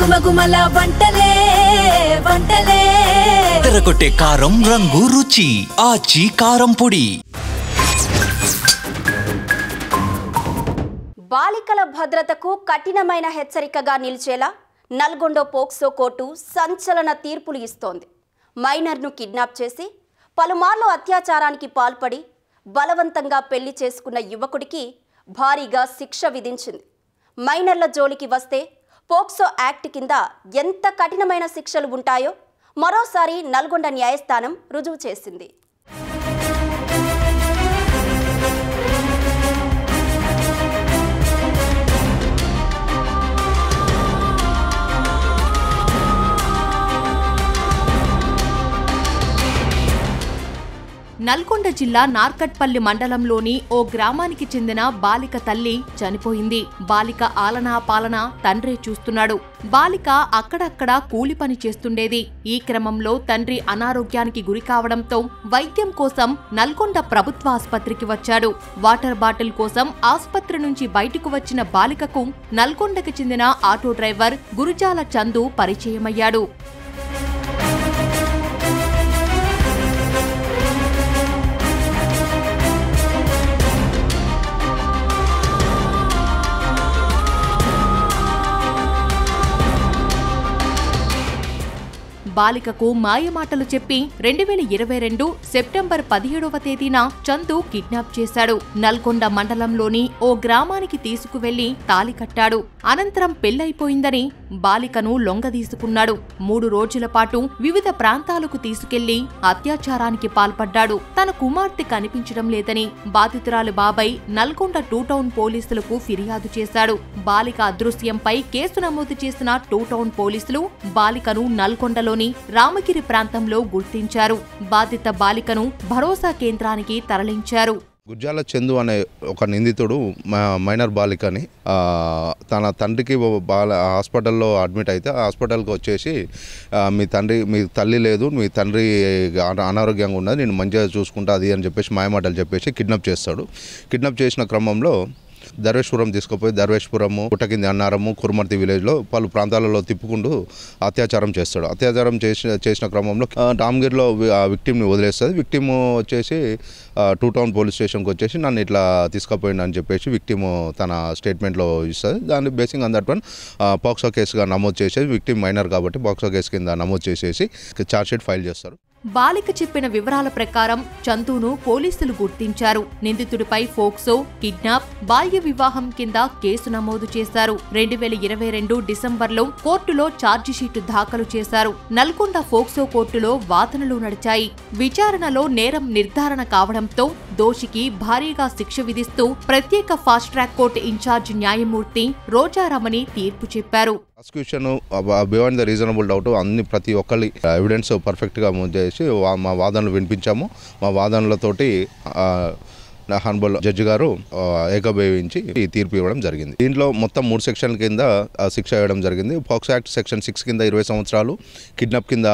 గుమగుమల వంటలే వంటలే తెరకొట్టే కారం రంగు రుచి ఆచి కారం పొడి. బాలికల భద్రతకు కఠినమైన హెచ్చరికగా నిలిచేలా నల్గొండ పోక్సో కోర్టు సంచలన తీర్పులు ఇస్తోంది. మైనర్ను కిడ్నాప్ చేసి పలుమార్లు అత్యాచారానికి పాల్పడి బలవంతంగా పెళ్లి చేసుకున్న యువకుడికి భారీగా శిక్ష విధించింది. మైనర్ల జోలికి వస్తే పోక్సో యాక్ట్ కింద ఎంత కఠినమైన శిక్షలు ఉంటాయో మరోసారి నల్గొండ న్యాయస్థానం రుజువు చేసింది. నల్గొండ జిల్లా నార్కట్పల్లి మండలంలోని ఓ గ్రామానికి చెందిన బాలిక తల్లి చనిపోయింది. బాలిక ఆలనా పాలన తండ్రే చూస్తున్నాడు. బాలిక అక్కడక్కడ కూలి పని చేస్తుండేది. ఈ క్రమంలో తండ్రి అనారోగ్యానికి గురి కావడంతో వైద్యం కోసం నల్గొండ ప్రభుత్వ ఆసుపత్రికి వచ్చాడు. వాటర్ బాటిల్ కోసం ఆసుపత్రి నుంచి బయటకు వచ్చిన బాలికకు నల్గొండకు చెందిన ఆటో డ్రైవర్ గురుజాల చందు పరిచయమయ్యాడు. బాలికకు మాయమాటలు చెప్పి 2022 సెప్టెంబర్ 17వ తేదీన చందు కిడ్నాప్ చేశాడు. నల్గొండ మండలంలోని ఓ గ్రామానికి తీసుకువెళ్లి తాళి కట్టాడు. అనంతరం పెళ్లైపోయిందని బాలికను లొంగదీసుకున్నాడు. 3 రోజుల పాటు వివిధ ప్రాంతాలకు తీసుకెళ్లి అత్యాచారానికి పాల్పడ్డాడు. తన కుమార్తె కనిపించడం లేదని బాధితురాలు బాబాయ్ నల్గొండ 2 టౌన్ పోలీసులకు ఫిర్యాదు చేశాడు. బాలిక అదృశ్యంపై కేసు నమోదు చేసిన 2 టౌన్ పోలీసులు బాలికను నల్గొండలోని రామగిరి ప్రాంతంలో గుర్తించారు. బాధిత బాలికను భరోసా కేంద్రానికి తరలించారు. గుజ్జాల చందు అనే ఒక నిందితుడు మైనర్ బాలికని తన తండ్రికి హాస్పిటల్లో అడ్మిట్ అయితే హాస్పిటల్కి వచ్చేసి మీ తల్లి లేదు, మీ తండ్రి అనారోగ్యంగా ఉన్నది, నేను మంచిగా చూసుకుంటా అది అని చెప్పేసి మాయమాటలు చెప్పేసి కిడ్నాప్ చేస్తాడు. కిడ్నాప్ చేసిన క్రమంలో దర్వేశ్పురం తీసుకుపోయి దర్వేశ్పురము, పుట్టకింది అన్నారము, కురుమర్తి విలేజ్లో పలు ప్రాంతాలలో తిప్పుకుంటూ అత్యాచారం చేస్తాడు. అత్యాచారం చేసిన క్రమంలో రామగిరిలో విక్టిమ్ని వదిలేస్తుంది. విక్టిమ్ వచ్చేసి 2 టౌన్ పోలీస్ స్టేషన్కి వచ్చేసి నన్ను ఇట్లా తీసుకుపోయింది అని చెప్పేసి విక్టిమ్ తన స్టేట్మెంట్లో ఇస్తుంది. దాన్ని basing on that one POCSO కేసుగా నమోదు చేసేసి, విక్టిమ్ మైనర్ కాబట్టి పోక్సో కేసు కింద నమోదు చేసేసి ఛార్జ్షీట్ ఫైల్ చేస్తారు. బాలిక చెప్పిన వివరాల ప్రకారం చందును పోలీసులు గుర్తించారు. నిందితుడిపై ఫోక్సో, కిడ్నాప్, బాల్య వివాహం కింద కేసు నమోదు చేశారు. 2022 డిసెంబర్లో కోర్టులో ఛార్జిషీటు దాఖలు చేశారు. నల్గొండ ఫోక్సో కోర్టులో వాదనలు నడిచాయి. విచారణలో నేరం నిర్ధారణ కావడంతో దోషికి భారీగా శిక్ష విధిస్తూ ప్రత్యేక ఫాస్ట్ ట్రాక్ కోర్టు ఇన్ఛార్జ్ న్యాయమూర్తి రోజారమణి తీర్పు చెప్పారు. Prosecution beyond the reasonable doubt ప్రతి ఒక్కరి ఎవిడెన్స్ పర్ఫెక్ట్గా చేసి మా వాదనలు వినిపించాము. మా వాదనలతోటి హానరబుల్ జడ్జి గారు ఏకీభవించి ఈ తీర్పు ఇవ్వడం జరిగింది. దీంట్లో మొత్తం 3 సెక్షన్ల కింద శిక్ష ఇవ్వడం జరిగింది. పోక్సో యాక్ట్ సెక్షన్ 6 కింద 20 సంవత్సరాలు, కిడ్నాప్ కింద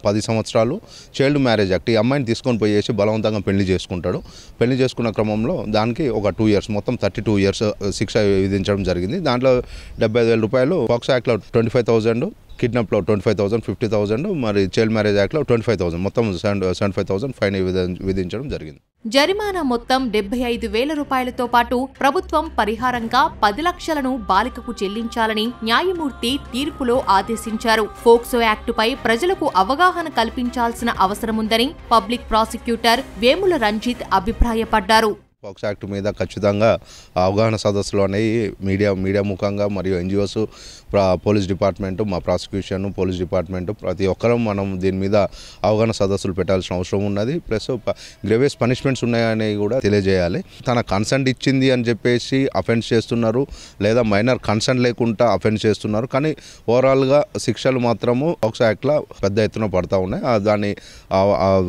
10 సంవత్సరాలు, చైల్డ్ మ్యారేజ్ యాక్ట్, ఈ అమ్మాయిని తీసుకొని పోయేసి బలవంతంగా పెళ్లి చేసుకుంటాడు. పెళ్లి చేసుకున్న క్రమంలో దానికి ఒక 2 ఇయర్స్, మొత్తం 32 ఇయర్స్ శిక్ష విధించడం జరిగింది. దాంట్లో 75,000 రూపాయలు, పోక్సో యాక్ట్లో 25,000, కిడ్నాప్లో 25,000, 50,000, మరి చైల్డ్ మ్యారేజ్ యాక్ట్లో 25,000, మొత్తం 75,000 ఫైన్ విధించడం జరిగింది. జరిమానా మొత్తం 75,000 రూపాయలతో పాటు ప్రభుత్వం పరిహారంగా 10 లక్షలను బాలికకు చెల్లించాలని న్యాయమూర్తి తీర్పులో ఆదేశించారు. ఫోక్సో యాక్టుపై ప్రజలకు అవగాహన కల్పించాల్సిన అవసరముందని పబ్లిక్ ప్రాసిక్యూటర్ వేముల రంజిత్ అభిప్రాయపడ్డారు. పోక్సో యాక్ట్ మీద ఖచ్చితంగా అవగాహన సదస్సులు అనేవి మీడియా ముఖంగా మరియు ఎన్జిఓస్, పోలీస్ డిపార్ట్మెంటు, మా ప్రాసిక్యూషన్, పోలీస్ డిపార్ట్మెంటు ప్రతి ఒక్కరం మనం దీని మీద అవగాహన సదస్సులు పెట్టాల్సిన అవసరం ఉన్నది. ప్లస్ గ్రేవియస్ పనిష్మెంట్స్ ఉన్నాయని కూడా తెలియజేయాలి. తన కన్సెంట్ ఇచ్చింది అని చెప్పేసి అఫెన్స్ చేస్తున్నారు, లేదా మైనర్ కన్సెంట్ లేకుండా అఫెన్స్ చేస్తున్నారు. కానీ ఓవరాల్గా శిక్షలు మాత్రము పోక్సో యాక్ట్లో పెద్ద ఎత్తున పడతా ఉన్నాయి.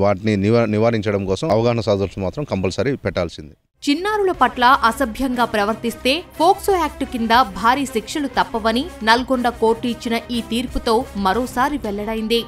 వాటిని నివారించడం కోసం అవగాహన సదస్సులు మాత్రం కంపల్సరీ పెట్టాల్సింది. చిన్నారుల పట్ల అసభ్యంగా ప్రవర్తిస్తే ఫోక్సో యాక్టు కింద భారీ శిక్షలు తప్పవని నల్గొండ కోర్టు ఇచ్చిన ఈ తీర్పుతో మరోసారి వెల్లడైంది.